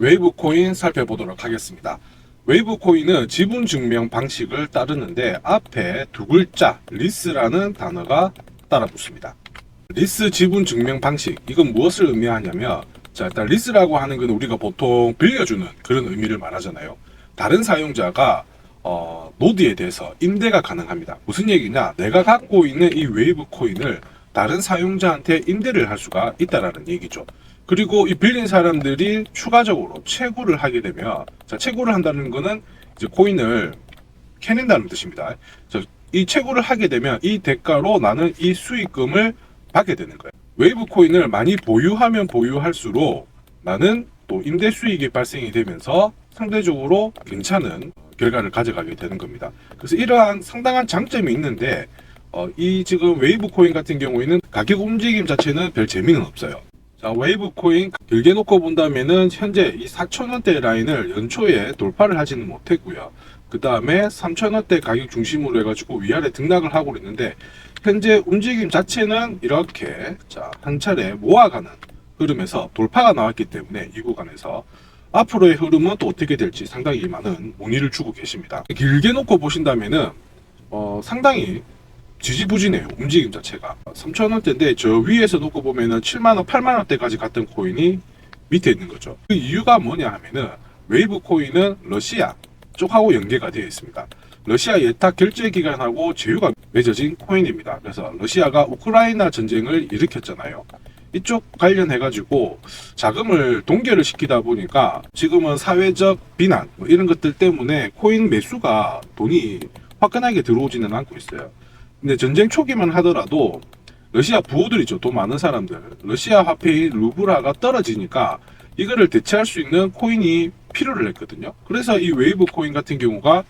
웨이브 코인 살펴보도록 하겠습니다. 웨이브 코인은 지분 증명 방식을 따르는데 앞에 두 글자 리스라는 단어가 따라 붙습니다. 리스 지분 증명 방식, 이건 무엇을 의미하냐면, 자, 일단 리스라고 하는 건 우리가 보통 빌려주는 그런 의미를 말하잖아요. 다른 사용자가 노드에 대해서 임대가 가능합니다. 무슨 얘기냐? 내가 갖고 있는 이 웨이브 코인을 다른 사용자한테 임대를 할 수가 있다라는 얘기죠. 그리고 이 빌린 사람들이 추가적으로 채굴을 하게 되면, 자, 채굴을 한다는 거는 이제 코인을 캐낸다는 뜻입니다. 이 채굴을 하게 되면 이 대가로 나는 이 수익금을 받게 되는 거예요. 웨이브 코인을 많이 보유하면 보유할수록 나는 또 임대 수익이 발생이 되면서 상대적으로 괜찮은 결과를 가져가게 되는 겁니다. 그래서 이러한 상당한 장점이 있는데 이 지금 웨이브 코인 같은 경우에는 가격 움직임 자체는 별 재미는 없어요. 자, 웨이브 코인 길게 놓고 본다면은 현재 이 4,000원대 라인을 연초에 돌파를 하지는 못했고요. 그 다음에 3,000원대 가격 중심으로 해가지고 위아래 등락을 하고 있는데, 현재 움직임 자체는 이렇게 한 차례 모아가는 흐름에서 돌파가 나왔기 때문에 이 구간에서 앞으로의 흐름은 또 어떻게 될지 상당히 많은 문의를 주고 계십니다. 길게 놓고 보신다면은 상당히 지지부진해요. 움직임 자체가 3,000원대인데 저 위에서 놓고 보면은 7만원 8만원대까지 갔던 코인이 밑에 있는 거죠. 그 이유가 뭐냐 하면은 웨이브 코인은 러시아 쪽하고 연계가 되어 있습니다. 러시아 예탁 결제 기간하고 제휴가 맺어진 코인입니다. 그래서 러시아가 우크라이나 전쟁을 일으켰잖아요. 이쪽 관련해 가지고 자금을 동결을 시키다 보니까 지금은 사회적 비난 이런 것들 때문에 코인 매수가 돈이 화끈하게 들어오지는 않고 있어요. 근데 전쟁 초기만 하더라도 러시아 부호들이죠. 돈 많은 사람들. 러시아 화폐인 루블화가 떨어지니까 이거를 대체할 수 있는 코인이 필요를 했거든요. 그래서 이 웨이브 코인 같은 경우가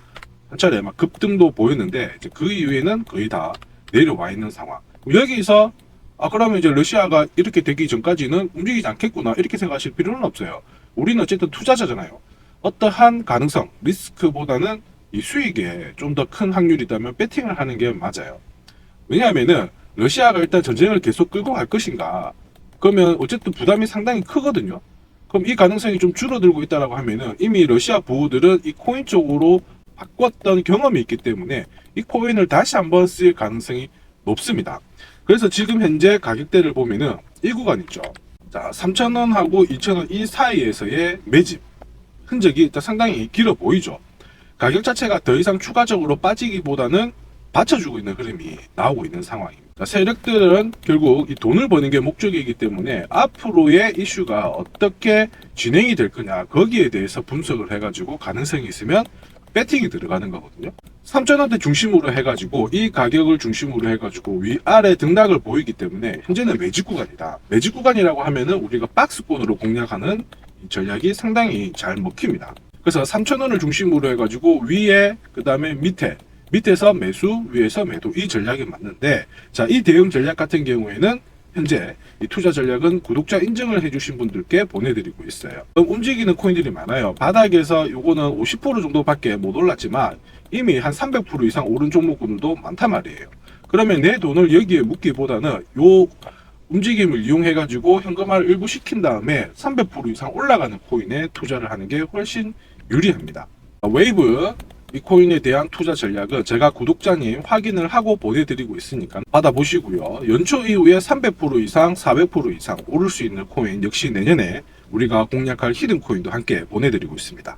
한 차례 막 급등도 보였는데 이제 그 이후에는 거의 다 내려와 있는 상황. 여기서 그러면 이제 러시아가 이렇게 되기 전까지는 움직이지 않겠구나 이렇게 생각하실 필요는 없어요. 우리는 어쨌든 투자자잖아요. 어떠한 가능성, 리스크보다는 이 수익에 좀 더 큰 확률이 있다면 배팅을 하는 게 맞아요. 왜냐하면은 러시아가 일단 전쟁을 계속 끌고 갈 것인가, 그러면 어쨌든 부담이 상당히 크거든요. 그럼 이 가능성이 좀 줄어들고 있다라고 하면은 이미 러시아 부호들은 이 코인 쪽으로 바꿨던 경험이 있기 때문에 이 코인을 다시 한번 쓸 가능성이 높습니다. 그래서 지금 현재 가격대를 보면은 이 구간 있죠. 자, 3,000원하고 2,000원 이 사이에서의 매집 흔적이 일단 상당히 길어 보이죠. 가격 자체가 더 이상 추가적으로 빠지기보다는 받쳐주고 있는 흐름이 나오고 있는 상황입니다. 세력들은 결국 이 돈을 버는 게 목적이기 때문에 앞으로의 이슈가 어떻게 진행이 될 거냐, 거기에 대해서 분석을 해가지고 가능성이 있으면 배팅이 들어가는 거거든요. 3,000원대 중심으로 해가지고 이 가격을 중심으로 해가지고 위아래 등락을 보이기 때문에 현재는 매집 구간이다. 매집 구간이라고 하면은 우리가 박스권으로 공략하는 이 전략이 상당히 잘 먹힙니다. 그래서 3,000원을 중심으로 해가지고 위에 그 다음에 밑에서 매수, 위에서 매도, 이 전략이 맞는데, 자, 이 대응 전략 같은 경우에는 현재 이 투자 전략은 구독자 인증을 해주신 분들께 보내드리고 있어요. 움직이는 코인들이 많아요. 바닥에서 요거는 50% 정도밖에 못 올랐지만 이미 한 300% 이상 오른 종목군들도 많단 말이에요. 그러면 내 돈을 여기에 묻기보다는 요 움직임을 이용해 가지고 현금화를 일부 시킨 다음에 300% 이상 올라가는 코인에 투자를 하는 게 훨씬 유리합니다. 웨이브 이 코인에 대한 투자 전략은 제가 구독자님 확인을 하고 보내드리고 있으니까 받아보시고요. 연초 이후에 300% 이상, 400% 이상 오를 수 있는 코인 역시 내년에 우리가 공략할 히든 코인도 함께 보내드리고 있습니다.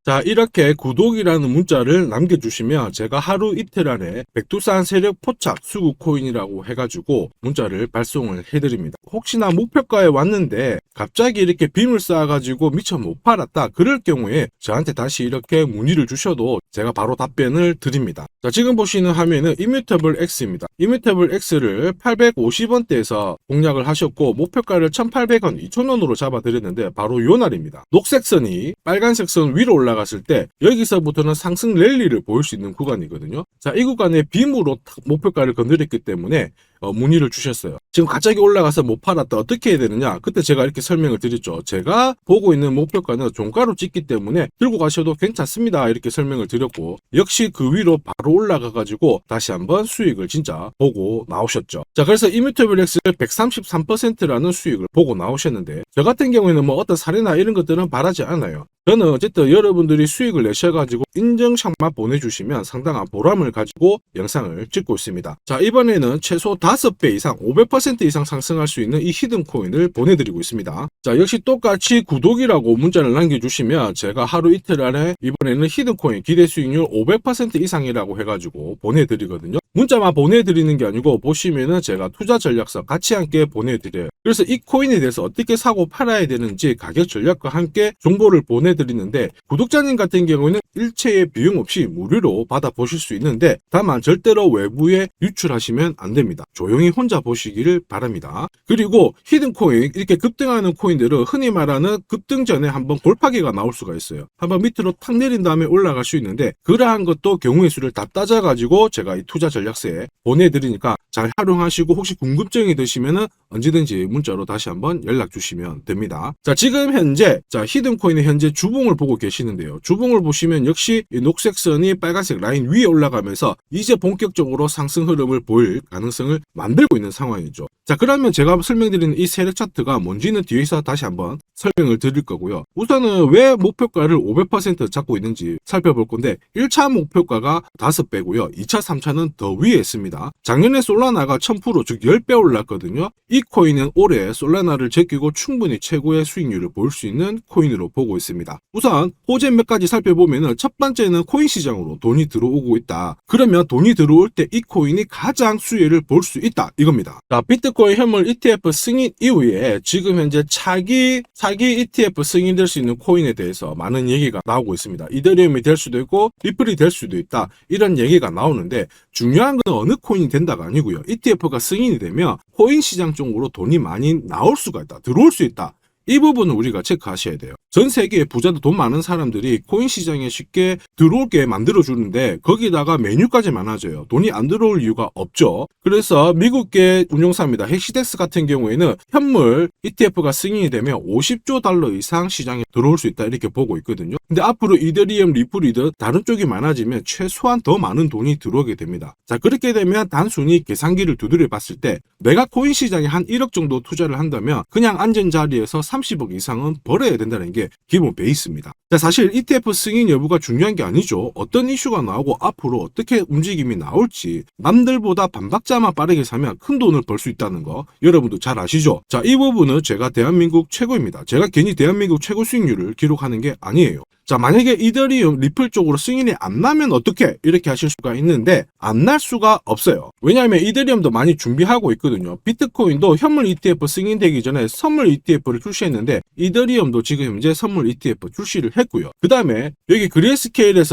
자, 이렇게 구독이라는 문자를 남겨주시면 제가 하루 이틀 안에 백두산 세력 포착 수급 코인이라고 해가지고 문자를 발송을 해드립니다. 혹시나 목표가에 왔는데 갑자기 이렇게 빔을 쌓아가지고 미처 못 팔았다, 그럴 경우에 저한테 다시 이렇게 문의를 주셔도 제가 바로 답변을 드립니다. 자, 지금 보시는 화면은 이뮤터블 X입니다. 이뮤터블 X를 850원대에서 공략을 하셨고 목표가를 1,800원, 2,000원으로 잡아드렸는데 바로 요 날입니다. 녹색 선이 빨간색 선 위로 올라가 올라갔을 때 여기서부터는 상승 랠리를 보일 수 있는 구간이거든요. 자, 이 구간에 빔으로 목표가를 건드렸기 때문에 문의를 주셨어요. 지금 갑자기 올라가서 못 팔았다. 어떻게 해야 되느냐? 그때 제가 이렇게 설명을 드렸죠. 제가 보고 있는 목표가는 종가로 찍기 때문에 들고 가셔도 괜찮습니다. 이렇게 설명을 드렸고, 역시 그 위로 바로 올라가가지고 다시 한번 수익을 진짜 보고 나오셨죠. 자, 그래서 이뮤테블엑스 133%라는 수익을 보고 나오셨는데, 저 같은 경우에는 뭐 어떤 사례나 이런 것들은 바라지 않아요. 저는 어쨌든 여러분들이 수익을 내셔가지고 인증샷만 보내주시면 상당한 보람을 가지고 영상을 찍고 있습니다. 자, 이번에는 최소 5배 이상 500% 이상 상승할 수 있는 이 히든코인을 보내드리고 있습니다. 자, 역시 똑같이 구독이라고 문자를 남겨주시면 제가 하루 이틀 안에 이번에는 히든코인 기대 수익률 500% 이상이라고 해가지고 보내드리거든요. 문자만 보내드리는 게 아니고 보시면은 제가 투자 전략서 같이 함께 보내드려요. 그래서 이 코인에 대해서 어떻게 사고 팔아야 되는지 가격 전략과 함께 정보를 보내드리는데, 구독자님 같은 경우에는 일체의 비용 없이 무료로 받아보실 수 있는데, 다만 절대로 외부에 유출하시면 안 됩니다. 조용히 혼자 보시기를 바랍니다. 그리고 히든코인, 이렇게 급등하는 코인들은 흔히 말하는 급등 전에 한번 골파기가 나올 수가 있어요. 한번 밑으로 탁 내린 다음에 올라갈 수 있는데, 그러한 것도 경우의 수를 다 따져가지고 제가 이 투자 전략서에 보내드리니까 잘 활용하시고, 혹시 궁금증이 드시면은 언제든지 문자로 다시 한번 연락 주시면 됩니다. 자, 지금 현재 히든코인의 현재 주봉을 보고 계시는데요. 주봉을 보시면 역시 이 녹색 선이 빨간색 라인 위에 올라가면서 이제 본격적으로 상승 흐름을 보일 가능성을 만들고 있는 상황이죠. 자, 그러면 제가 설명드리는 이 세력 차트가 뭔지는 뒤에서 다시 한번 설명을 드릴 거고요. 우선은 왜 목표가를 500% 잡고 있는지 살펴볼 건데, 1차 목표가가 5배고요. 2차, 3차는 더 위에 있습니다. 작년에 솔라나가 1000%, 즉 10배 올랐거든요. 이 코인은 올해 솔라나를 제끼고 충분히 최고의 수익률을 볼 수 있는 코인으로 보고 있습니다. 우선 호재 몇 가지 살펴보면은, 첫 번째는 코인 시장으로 돈이 들어오고 있다. 그러면 돈이 들어올 때 이 코인이 가장 수혜를 볼 수 있다, 이겁니다. 자, 비트코인 현물 ETF 승인 이후에 지금 현재 차기 ETF 승인될 수 있는 코인에 대해서 많은 얘기가 나오고 있습니다. 이더리움이 될 수도 있고 리플이 될 수도 있다, 이런 얘기가 나오는데, 중요한 건 어느 코인이 된다가 아니고요. ETF가 승인이 되면 코인 시장 쪽으로 돈이 많이 나올 수가 있다, 들어올 수 있다. 이 부분은 우리가 체크하셔야 돼요. 전 세계의 부자도 돈 많은 사람들이 코인 시장에 쉽게 들어올게 만들어주는데, 거기다가 메뉴까지 많아져요. 돈이 안 들어올 이유가 없죠. 그래서 미국계 운용사입니다. 헥시덱스 같은 경우에는 현물 ETF가 승인이 되면 50조 달러 이상 시장에 들어올 수 있다, 이렇게 보고 있거든요. 근데 앞으로 이더리움, 리플이든 다른 쪽이 많아지면 최소한 더 많은 돈이 들어오게 됩니다. 자, 그렇게 되면 단순히 계산기를 두드려 봤을 때 내가 코인 시장에 한 1억 정도 투자를 한다면 그냥 앉은 자리에서 30억 이상은 벌어야 된다는 게 기본 베이스입니다. 자, 사실 ETF 승인 여부가 중요한 게 아니죠. 어떤 이슈가 나오고 앞으로 어떻게 움직임이 나올지, 남들보다 반박자만 빠르게 사면 큰 돈을 벌 수 있다는 거 여러분도 잘 아시죠? 자, 이 부분은 제가 대한민국 최고입니다. 제가 괜히 대한민국 최고 수익률을 기록하는 게 아니에요. 자, 만약에 이더리움, 리플 쪽으로 승인이 안 나면 어떻게, 이렇게 하실 수가 있는데, 안 날 수가 없어요. 왜냐하면 이더리움도 많이 준비하고 있거든요. 비트코인도 현물 ETF 승인되기 전에 선물 ETF를 출시했는데, 이더리움도 지금 현재 선물 ETF 출시를 했고요. 그 다음에 여기 그레이스케일이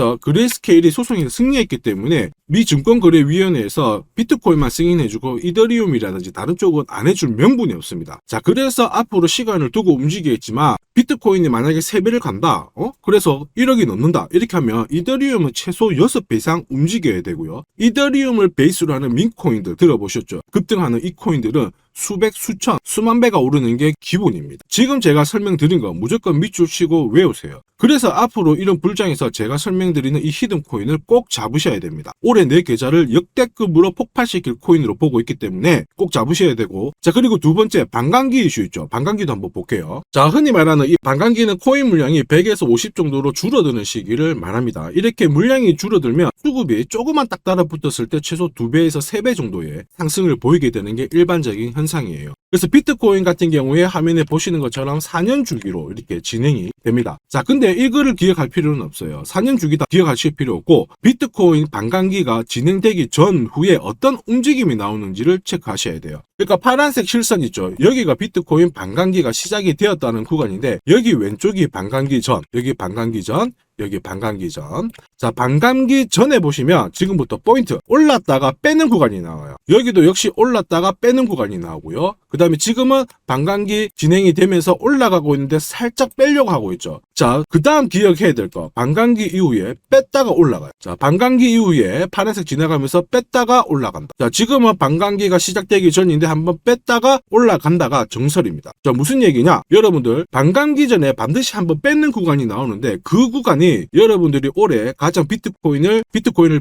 소송에서 승리했기 때문에 미 증권거래위원회에서 비트코인만 승인해주고 이더리움이라든지 다른 쪽은 안 해줄 명분이 없습니다. 자, 그래서 앞으로 시간을 두고 움직이겠지만, 비트코인이 만약에 3배를 간다, 그래서 1억이 넘는다, 이렇게 하면 이더리움은 최소 6배 이상 움직여야 되고요. 이더리움을 베이스로 하는 민코인들 들어보셨죠? 급등하는 이 코인들은 수백, 수천, 수만 배가 오르는 게 기본입니다. 지금 제가 설명드린 거 무조건 밑줄 치고 외우세요. 그래서 앞으로 이런 불장에서 제가 설명드리는 이 히든코인을 꼭 잡으셔야 됩니다. 올해 내 계좌를 역대급으로 폭발시킬 코인으로 보고 있기 때문에 꼭 잡으셔야 되고, 자, 그리고 두 번째, 반감기 이슈 있죠. 반감기도 한번 볼게요. 자, 흔히 말하는 이 반감기는 코인 물량이 100에서 50 정도로 줄어드는 시기를 말합니다. 이렇게 물량이 줄어들면 수급이 조금만 딱 달라붙었을 때 최소 2배에서 3배 정도의 상승을 보이게 되는 게 일반적인 현상이에요. 그래서 비트코인 같은 경우에 화면에 보시는 것처럼 4년 주기로 이렇게 진행이 됩니다. 자, 근데 이거를 기억할 필요는 없어요. 4년 주기 다 기억하실 필요 없고, 비트코인 반감기가 진행되기 전후에 어떤 움직임이 나오는지를 체크하셔야 돼요. 그러니까 파란색 실선 있죠. 여기가 비트코인 반감기가 시작이 되었다는 구간인데, 여기 왼쪽이 반감기 전, 여기 반감기 전, 여기 반감기 전. 자, 반감기 전에 보시면 지금부터 포인트 올랐다가 빼는 구간이 나와요. 여기도 역시 올랐다가 빼는 구간이 나오고요. 그 다음에 지금은 반감기 진행이 되면서 올라가고 있는데 살짝 빼려고 하고 있죠. 자, 그 다음 기억해야 될 거, 반감기 이후에 뺐다가 올라가요. 자, 반감기 이후에 파란색 지나가면서 뺐다가 올라간다. 자, 지금은 반감기가 시작되기 전인데 한번 뺐다가 올라간다가 정설입니다. 자, 무슨 얘기냐? 여러분들 반감기 전에 반드시 한번 뺏는 구간이 나오는데 그 구간이 여러분들이 올해 가장 비트코인을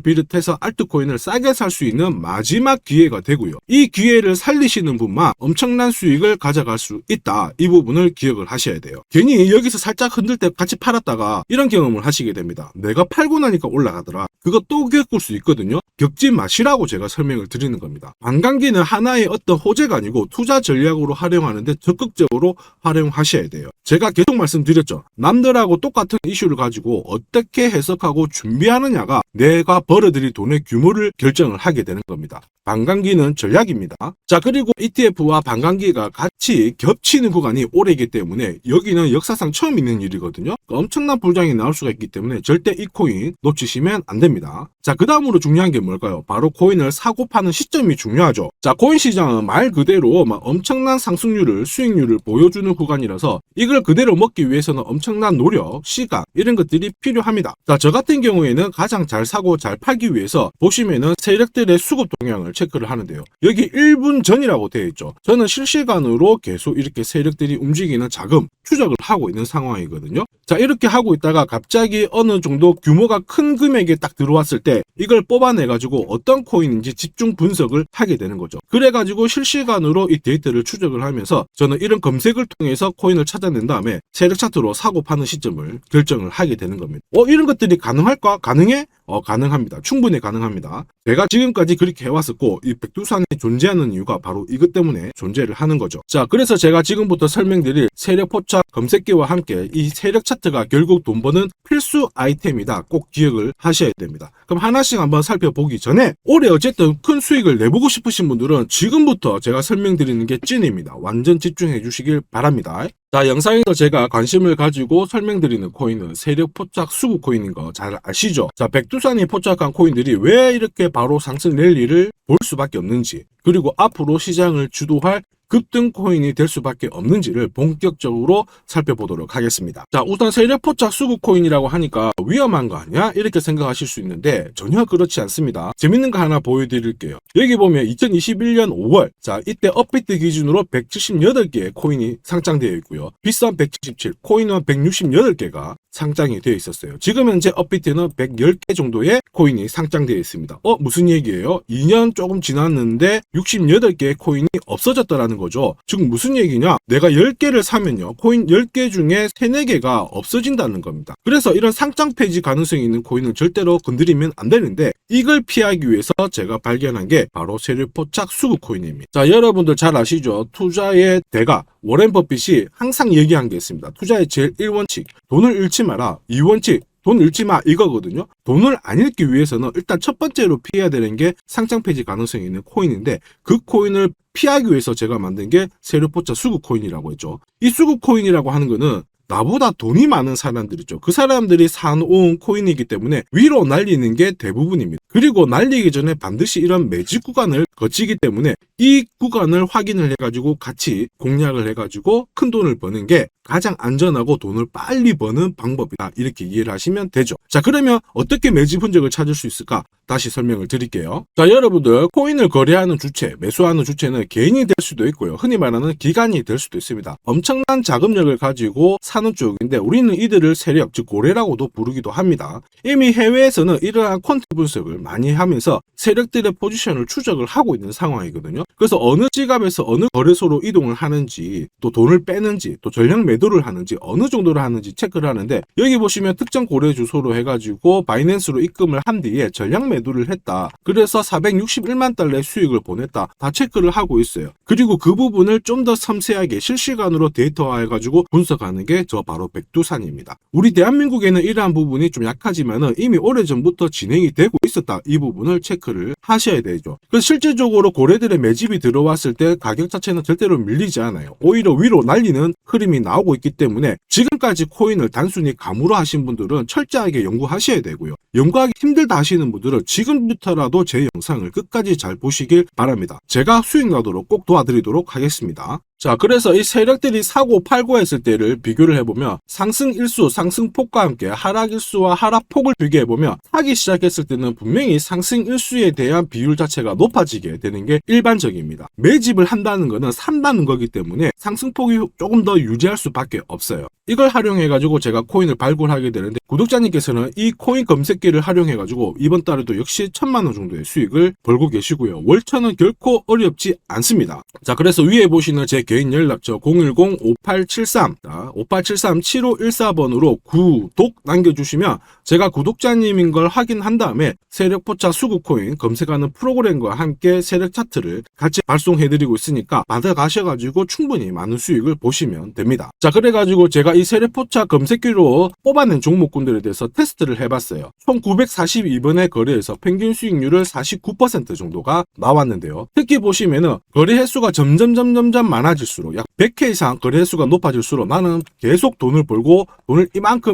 비롯해서 알트코인을 싸게 살 수 있는 마지막 기회가 되고요. 이 기회를 살리시는 분만 엄청난 수익을 가져갈 수 있다. 이 부분을 기억을 하셔야 돼요. 괜히 여기서 살짝 흔들 때 같이 팔았다가 이런 경험을 하시게 됩니다. 내가 팔고 나니까 올라가더라. 그거 또 겪을 수 있거든요. 겪지 마시라고 제가 설명을 드리는 겁니다. 반감기는 하나의 어떤 호재가 아니고 투자 전략으로 활용하는데 적극적으로 활용하셔야 돼요. 제가 계속 말씀드렸죠. 남들하고 똑같은 이슈를 가지고 어떻게 해석하고 준비하느냐가 내가 벌어들일 돈의 규모를 결정을 하게 되는 겁니다. 반감기는 전략입니다. 자, 그리고 ETF와 반감기가 같이 겹치는 구간이 올해이기 때문에 여기는 역사상 처음 있는 일이거든요. 엄청난 불장이 나올 수가 있기 때문에 절대 이 코인 놓치시면 안 됩니다. 자, 그 다음으로 중요한 게 뭘까요? 바로 코인을 사고 파는 시점이 중요하죠. 자, 코인 시장은 말 그대로 엄청난 상승률을, 수익률을 보여주는 구간이라서 이걸 그대로 먹기 위해서는 엄청난 노력, 시간 이런 것들이 필요합니다. 자, 저 같은 경우에는 가장 잘 사고 잘 팔기 위해서 보시면은 세력들의 수급 동향을 체크를 하는데요. 여기 1분 전이라고 되어 있죠. 저는 실시간으로 계속 이렇게 세력들이 움직이는 자금 추적을 하고 있는 상황이거든요. 자, 이렇게 하고 있다가 갑자기 어느 정도 규모가 큰 금액이 딱 들어왔을 때 이걸 뽑아내가지고 어떤 코인인지 집중 분석을 하게 되는 거죠. 그래가지고 실시간으로 이 데이터를 추적을 하면서 저는 이런 검색을 통해서 코인을 찾아낸 다음에 세력 차트로 사고 파는 시점을 결정을 하게 되는 겁니다. 이런 것들이 가능할까? 가능해? 가능합니다. 충분히 가능합니다. 제가 지금까지 그렇게 해왔었고 이 백두산이 존재하는 이유가 바로 이것 때문에 존재를 하는 거죠. 자, 그래서 제가 지금부터 설명드릴 세력 포착 검색기와 함께 이 세력 차트가 결국 돈 버는 필수 아이템이다. 꼭 기억을 하셔야 됩니다. 그럼 하나씩 한번 살펴보기 전에 올해 어쨌든 큰 수익을 내보고 싶으신 분들은 지금부터 제가 설명드리는 게 찐입니다. 완전 집중해 주시길 바랍니다. 자, 영상에서 제가 관심을 가지고 설명드리는 코인은 세력 포착 수급 코인인 거 잘 아시죠? 자, 백두산이 포착한 코인들이 왜 이렇게 바로 상승 랠리를 볼 수밖에 없는지, 그리고 앞으로 시장을 주도할 급등 코인이 될 수밖에 없는지를 본격적으로 살펴보도록 하겠습니다. 자, 우선 세력 포착 수급 코인이라고 하니까 위험한 거 아니야? 이렇게 생각하실 수 있는데 전혀 그렇지 않습니다. 재밌는 거 하나 보여드릴게요. 여기 보면 2021년 5월, 자, 이때 업비트 기준으로 178개의 코인이 상장되어 있고요. 빗썸 177, 코인원 168개가 상장이 되어 있었어요. 지금 현재 업비트는 110개 정도의 코인이 상장되어 있습니다. 무슨 얘기예요? 2년 조금 지났는데 68개의 코인이 없어졌다라는 거죠. 즉 무슨 얘기냐? 내가 10개를 사면요, 코인 10개 중에 3, 4개가 없어진다는 겁니다. 그래서 이런 상장 폐지 가능성이 있는 코인은 절대로 건드리면 안 되는데 이걸 피하기 위해서 제가 발견한 게 바로 세력 포착 수급 코인입니다. 자, 여러분들 잘 아시죠? 투자의 대가 워렌 버핏이 항상 얘기한 게 있습니다. 투자의 제일 1원칙, 돈을 잃지 마라. 2원칙, 돈 잃지 마, 이거거든요. 돈을 안 잃기 위해서는 일단 첫 번째로 피해야 되는 게 상장 폐지 가능성이 있는 코인인데 그 코인을 피하기 위해서 제가 만든 게 세력 포착 수급 코인이라고 했죠. 이 수급 코인이라고 하는 거는 나보다 돈이 많은 사람들이죠. 그 사람들이 사놓은 코인이기 때문에 위로 날리는 게 대부분입니다. 그리고 날리기 전에 반드시 이런 매집 구간을 거치기 때문에 이 구간을 확인을 해가지고 같이 공략을 해가지고 큰 돈을 버는 게 가장 안전하고 돈을 빨리 버는 방법이다. 이렇게 이해를 하시면 되죠. 자, 그러면 어떻게 매집 흔적을 찾을 수 있을까? 다시 설명을 드릴게요. 자, 여러분들 코인을 거래하는 주체, 매수하는 주체는 개인이 될 수도 있고요. 흔히 말하는 기관이 될 수도 있습니다. 엄청난 자금력을 가지고 사는 쪽인데 우리는 이들을 세력, 즉 고래라고도 부르기도 합니다. 이미 해외에서는 이러한 퀀트 분석을 많이 하면서 세력들의 포지션을 추적을 하고 있는 상황이거든요. 그래서 어느 지갑에서 어느 거래소로 이동을 하는지, 또 돈을 빼는지, 또 전략 매도를 하는지, 어느 정도를 하는지 체크를 하는데 여기 보시면 특정 거래 주소로 해가지고 바이낸스로 입금을 한 뒤에 전략 매도를 했다. 그래서 461만 달러의 수익을 보냈다. 다 체크를 하고 있어요. 그리고 그 부분을 좀 더 섬세하게 실시간으로 데이터화해가지고 분석하는 게 저 바로 백두산입니다. 우리 대한민국에는 이러한 부분이 좀 약하지만은 이미 오래전부터 진행이 되고 있었다. 이 부분을 체크를 하셔야 되죠. 그래서 실질적으로 고래들의 매집이 들어왔을 때 가격 자체는 절대로 밀리지 않아요. 오히려 위로 날리는 흐름이 나오고 있기 때문에 지금까지 코인을 단순히 감으로 하신 분들은 철저하게 연구하셔야 되고요. 연구하기 힘들다 하시는 분들은 지금부터라도 제 영상을 끝까지 잘 보시길 바랍니다. 제가 수익 나도록 꼭 도와드리도록 하겠습니다. 자, 그래서 이 세력들이 사고 팔고 했을 때를 비교를 해보면 상승 일수, 상승폭과 함께 하락 일수와 하락폭을 비교해보면 사기 시작했을 때는 분명히 상승 일수에 대한 비율 자체가 높아지게 되는 게 일반적입니다. 매집을 한다는 거는 산다는 거기 때문에 상승폭이 조금 더 유지할 수밖에 없어요. 이걸 활용해가지고 제가 코인을 발굴하게 되는데 구독자님께서는 이 코인 검색기를 활용해가지고 이번 달에도 역시 1000만원 정도의 수익을 벌고 계시고요. 월천은 결코 어렵지 않습니다. 자, 그래서 위에 보시는 제 개인 연락처 010-5873-7514번으로 구독 남겨주시면 제가 구독자님인 걸 확인한 다음에 세력포차 수급코인 검색하는 프로그램과 함께 세력 차트를 같이 발송해드리고 있으니까 받아가셔가지고 충분히 많은 수익을 보시면 됩니다. 자, 그래가지고 제가 이 세력포차 검색기로 뽑아낸 종목군들에 대해서 테스트를 해봤어요. 총 942번의 거래에서 평균 수익률을 49% 정도가 나왔는데요. 특히 보시면은 거래 횟수가 점점 많아질수록 약 100회 이상 거래 횟수가 높아질수록 나는 계속 돈을 벌고 돈을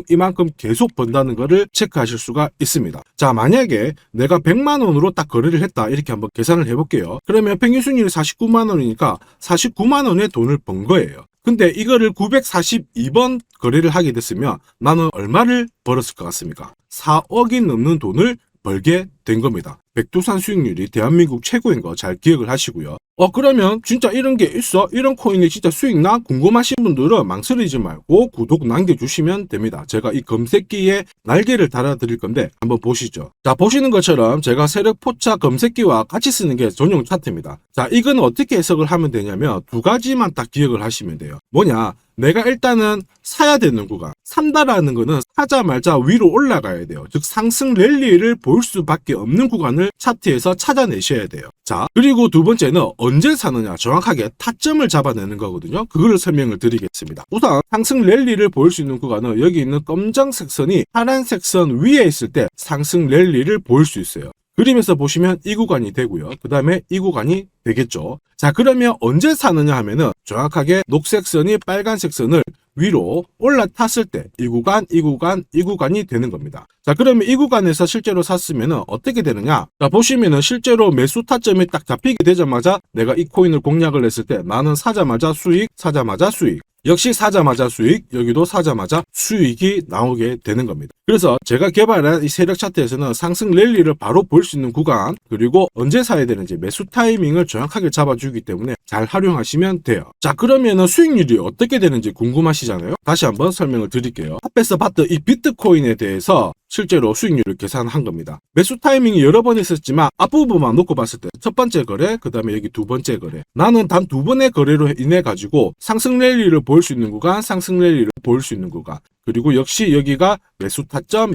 이만큼 계속 번다는 거를 체크하실 수가 있습니다. 자, 만약에 내가 100만원으로 딱 거래를 했다 이렇게 한번 계산을 해볼게요. 그러면 평균 수익률이 49만원이니까 49만원의 돈을 번 거예요. 근데 이거를 942번 거래를 하게 됐으면 나는 얼마를 벌었을 것 같습니까? 4억이 넘는 돈을 벌게 된 겁니다. 백두산 수익률이 대한민국 최고인 거 잘 기억을 하시고요. 그러면 진짜 이런 게 있어? 이런 코인이 진짜 수익 나? 궁금하신 분들은 망설이지 말고 구독 남겨주시면 됩니다. 제가 이 검색기에 날개를 달아드릴 건데 한번 보시죠. 자, 보시는 것처럼 제가 세력포차 검색기와 같이 쓰는 게 전용 차트입니다. 자, 이건 어떻게 해석을 하면 되냐면 두 가지만 딱 기억을 하시면 돼요. 뭐냐? 내가 일단은 사야 되는 구간, 산다라는 거는 사자마자 위로 올라가야 돼요. 즉 상승 랠리를 볼 수밖에 없는 구간을 차트에서 찾아내셔야 돼요. 자, 그리고 두 번째는 언제 사느냐, 정확하게 타점을 잡아내는 거거든요. 그거를 설명을 드리겠습니다. 우선 상승 랠리를 볼 수 있는 구간은 여기 있는 검정색 선이 파란색 선 위에 있을 때 상승 랠리를 볼 수 있어요. 그림에서 보시면 이 구간이 되고요. 그 다음에 이 구간이 되겠죠. 자, 그러면 언제 사느냐 하면은 정확하게 녹색 선이 빨간색 선을 위로 올라탔을 때 이 구간이 되는 겁니다. 자, 그러면 이 구간에서 실제로 샀으면은 어떻게 되느냐? 자, 보시면은 실제로 매수 타점이 딱 잡히게 되자마자 내가 이 코인을 공략을 했을 때 나는 사자마자 수익, 사자마자 수익. 역시 사자마자 수익, 여기도 사자마자 수익이 나오게 되는 겁니다. 그래서 제가 개발한 이 세력 차트에서는 상승 랠리를 바로 볼 수 있는 구간, 그리고 언제 사야 되는지 매수 타이밍을 정확하게 잡아주기 때문에 잘 활용하시면 돼요. 자, 그러면은 수익률이 어떻게 되는지 궁금하시잖아요. 다시 한번 설명을 드릴게요. 앞에서 봤던 이 비트코인에 대해서 실제로 수익률을 계산한 겁니다. 매수 타이밍이 여러 번 있었지만 앞부분만 놓고 봤을 때 첫 번째 거래, 그 다음에 여기 두 번째 거래. 나는 단 두 번의 거래로 인해 가지고 상승 랠리를 볼 수 있는 구간, 상승 랠리를 볼 수 있는 구간. 그리고 역시 여기가 매수 타점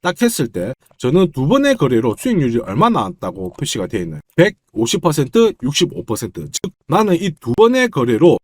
딱 했을 때 저는 두 번의 거래로 수익률이 얼마 나왔다고 표시가 되어 있나요? 150%, 65%. 즉 나는 이 두 번의 거래로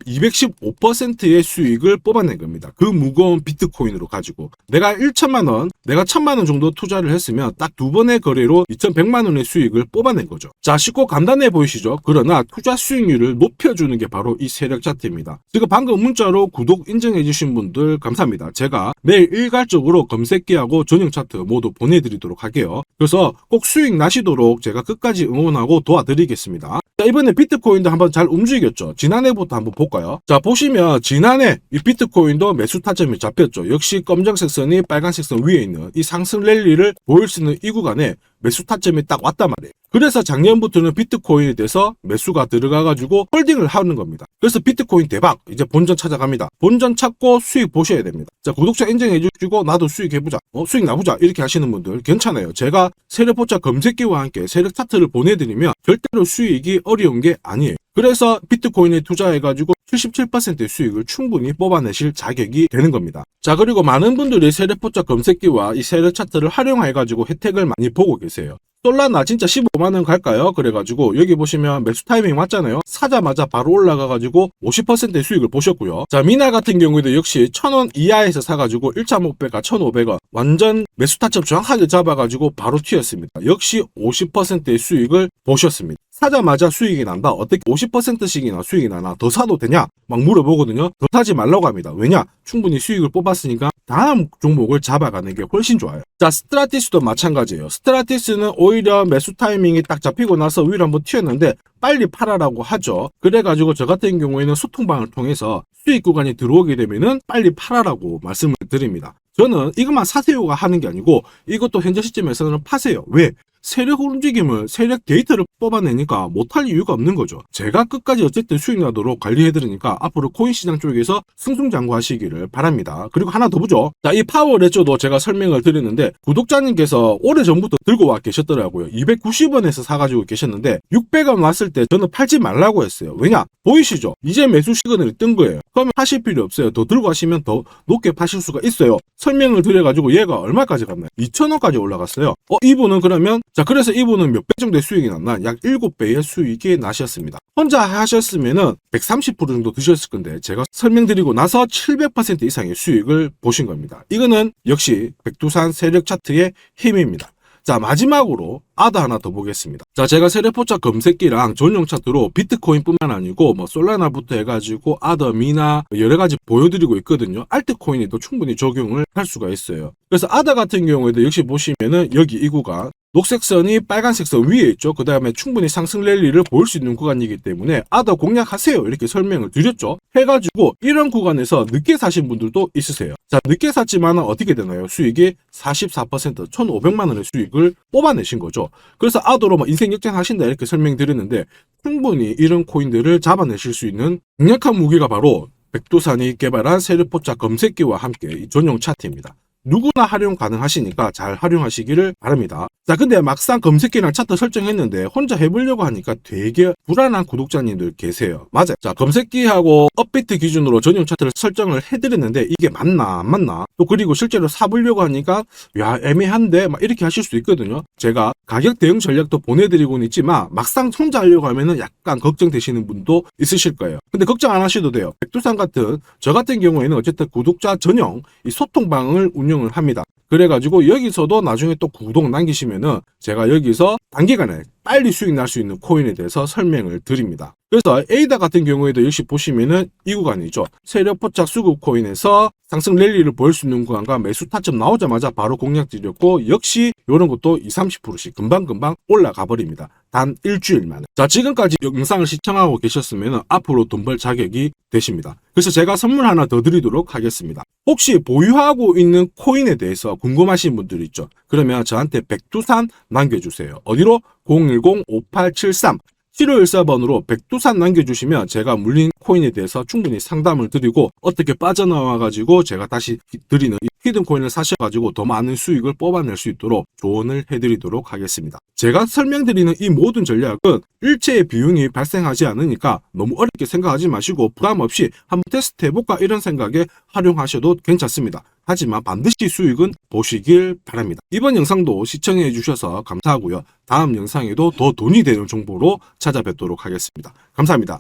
215%의 수익을 뽑아낸 겁니다. 그 무거운 비트코인으로 가지고 내가 1000만원 정도 투자를 했으면 딱 두 번의 거래로 2100만원의 수익을 뽑아낸 거죠. 자, 쉽고 간단해 보이시죠? 그러나 투자 수익률을 높여주는 게 바로 이 세력 차트입니다. 지금 방금 문자로 구독 인증해 주신 분들 감사합니다. 제가 매일 일괄적으로 검색기하고 전용 차트 모두 보내드리도록 할게요. 그래서 꼭 수익 나시도록 제가 끝까지 응원하고 도와드리겠습니다. 자, 이번에 비트코인도 한번 잘 움직였죠. 지난해부터 한번 볼까요? 자, 보시면 지난해 이 비트코인도 매수 타점이 잡혔죠. 역시 검정색 선이 빨간색 선 위에 있는 이 상승 랠리를 보일 수 있는 이 구간에 매수 타점이 딱 왔단 말이에요. 그래서 작년부터는 비트코인에 대해서 매수가 들어가가지고 홀딩을 하는 겁니다. 그래서 비트코인 대박, 이제 본전 찾아갑니다. 본전 찾고 수익 보셔야 됩니다. 자, 구독자 인정해주시고 나도 수익 해보자, 수익 나보자 이렇게 하시는 분들 괜찮아요. 제가 세력포차 검색기와 함께 세력 차트를 보내드리면 절대로 수익이 어려운 게 아니에요. 그래서 비트코인에 투자해가지고 77%의 수익을 충분히 뽑아내실 자격이 되는 겁니다. 자, 그리고 많은 분들이 세력포착 검색기와 이 세력 차트를 활용해가지고 혜택을 많이 보고 계세요. 솔라나 진짜 15만원 갈까요? 그래가지고 여기 보시면 매수 타이밍 맞잖아요. 사자마자 바로 올라가가지고 50%의 수익을 보셨고요. 자, 미나 같은 경우에도 역시 1000원 이하에서 사가지고 1.5배가 1,500원 완전 매수 타점 정확하게 잡아가지고 바로 튀었습니다. 역시 50%의 수익을 보셨습니다. 사자마자 수익이 난다. 어떻게 50%씩이나 수익이 나나? 더 사도 되냐? 막 물어보거든요. 더 사지 말라고 합니다. 왜냐? 충분히 수익을 뽑았으니까 다음 종목을 잡아가는 게 훨씬 좋아요. 자, 스트라티스도 마찬가지예요. 스트라티스는 오히려 매수 타이밍이 딱 잡히고 나서 위로 한번 튀었는데 빨리 팔아라고 하죠. 그래가지고 저 같은 경우에는 소통방을 통해서 수익 구간이 들어오게 되면은 빨리 팔아라고 말씀을 드립니다. 저는 이것만 사세요가 하는 게 아니고 이것도 현재 시점에서는 파세요. 왜? 세력 움직임을 세력 데이터를 뽑아내니까 못할 이유가 없는 거죠. 제가 끝까지 어쨌든 수익 나도록 관리해드리니까 앞으로 코인 시장 쪽에서 승승장구하시기를 바랍니다. 그리고 하나 더 보죠. 자, 이 파워레저도 제가 설명을 드렸는데 구독자님께서 오래전부터 들고 와 계셨더라고요. 290원에서 사가지고 계셨는데 600원 왔을 때 저는 팔지 말라고 했어요. 왜냐? 보이시죠? 이제 매수 시그널이 뜬 거예요. 그러면 하실 필요 없어요. 더 들고 가시면 더 높게 파실 수가 있어요. 설명을 드려가지고 얘가 얼마까지 갔나요? 2,000원까지 올라갔어요. 이분은 그러면 자, 그래서 이분은 몇 배 정도의 수익이 났나? 약 7배의 수익이 나셨습니다. 혼자 하셨으면은 130% 정도 드셨을 건데 제가 설명드리고 나서 700% 이상의 수익을 보신 겁니다. 이거는 역시 백두산 세력 차트의 힘입니다. 자, 마지막으로 아더 하나 더 보겠습니다. 자, 제가 세력포착 검색기랑 전용 차트로 비트코인뿐만 아니고 뭐 솔라나부터 해가지고 아더, 미나 여러 가지 보여드리고 있거든요. 알트코인에도 충분히 적용을 할 수가 있어요. 그래서 아더 같은 경우에도 역시 보시면은 여기 이 구간 녹색 선이 빨간색 선 위에 있죠. 그 다음에 충분히 상승 랠리를 보일 수 있는 구간이기 때문에 아더 공략하세요. 이렇게 설명을 드렸죠. 해가지고 이런 구간에서 늦게 사신 분들도 있으세요. 자, 늦게 샀지만 어떻게 되나요? 수익이 44% 1,500만 원의 수익을 뽑아내신 거죠. 그래서 아더로 뭐 인생 역전하신다 이렇게 설명드렸는데 충분히 이런 코인들을 잡아내실 수 있는 강력한 무기가 바로 백두산이 개발한 세력포착 검색기와 함께 이 전용 차트입니다. 누구나 활용 가능하시니까 잘 활용하시기를 바랍니다. 자, 근데 막상 검색기랑 차트 설정했는데 혼자 해보려고 하니까 되게 불안한 구독자님들 계세요. 맞아요. 자, 검색기하고 업비트 기준으로 전용 차트를 설정을 해드렸는데 이게 맞나 안 맞나? 또 그리고 실제로 사보려고 하니까 야, 애매한데 막 이렇게 하실 수 있거든요. 제가 가격 대응 전략도 보내드리고는 있지만 막상 혼자 하려고 하면은 약간 걱정되시는 분도 있으실 거예요. 근데 걱정 안 하셔도 돼요. 백두산 같은 저 같은 경우에는 어쨌든 구독자 전용 이 소통방을 운영을 합니다. 그래가지고 여기서도 나중에 또 구독 남기시면은 제가 여기서 단기간에 빨리 수익 날 수 있는 코인에 대해서 설명을 드립니다. 그래서 에이다 같은 경우에도 역시 보시면은 이 구간이죠. 세력포착 수급 코인에서 상승 랠리를 보일 수 있는 구간과 매수 타점 나오자마자 바로 공략 드렸고 역시 이런 것도 20-30%씩 금방금방 올라가 버립니다. 단 일주일 만에. 자, 지금까지 영상을 시청하고 계셨으면 앞으로 돈 벌 자격이 되십니다. 그래서 제가 선물 하나 더 드리도록 하겠습니다. 혹시 보유하고 있는 코인에 대해서 궁금하신 분들 있죠? 그러면 저한테 백두산 남겨주세요. 어디로? 010-5873 7514번으로 백두산 남겨주시면 제가 물린 코인에 대해서 충분히 상담을 드리고 어떻게 빠져나와가지고 제가 다시 드리는 히든 코인을 사셔가지고 더 많은 수익을 뽑아낼 수 있도록 조언을 해드리도록 하겠습니다. 제가 설명드리는 이 모든 전략은 일체의 비용이 발생하지 않으니까 너무 어렵게 생각하지 마시고 부담 없이 한번 테스트 해볼까 이런 생각에 활용하셔도 괜찮습니다. 하지만 반드시 수익은 보시길 바랍니다. 이번 영상도 시청해 주셔서 감사하고요. 다음 영상에도 더 돈이 되는 정보로 찾아뵙도록 하겠습니다. 감사합니다.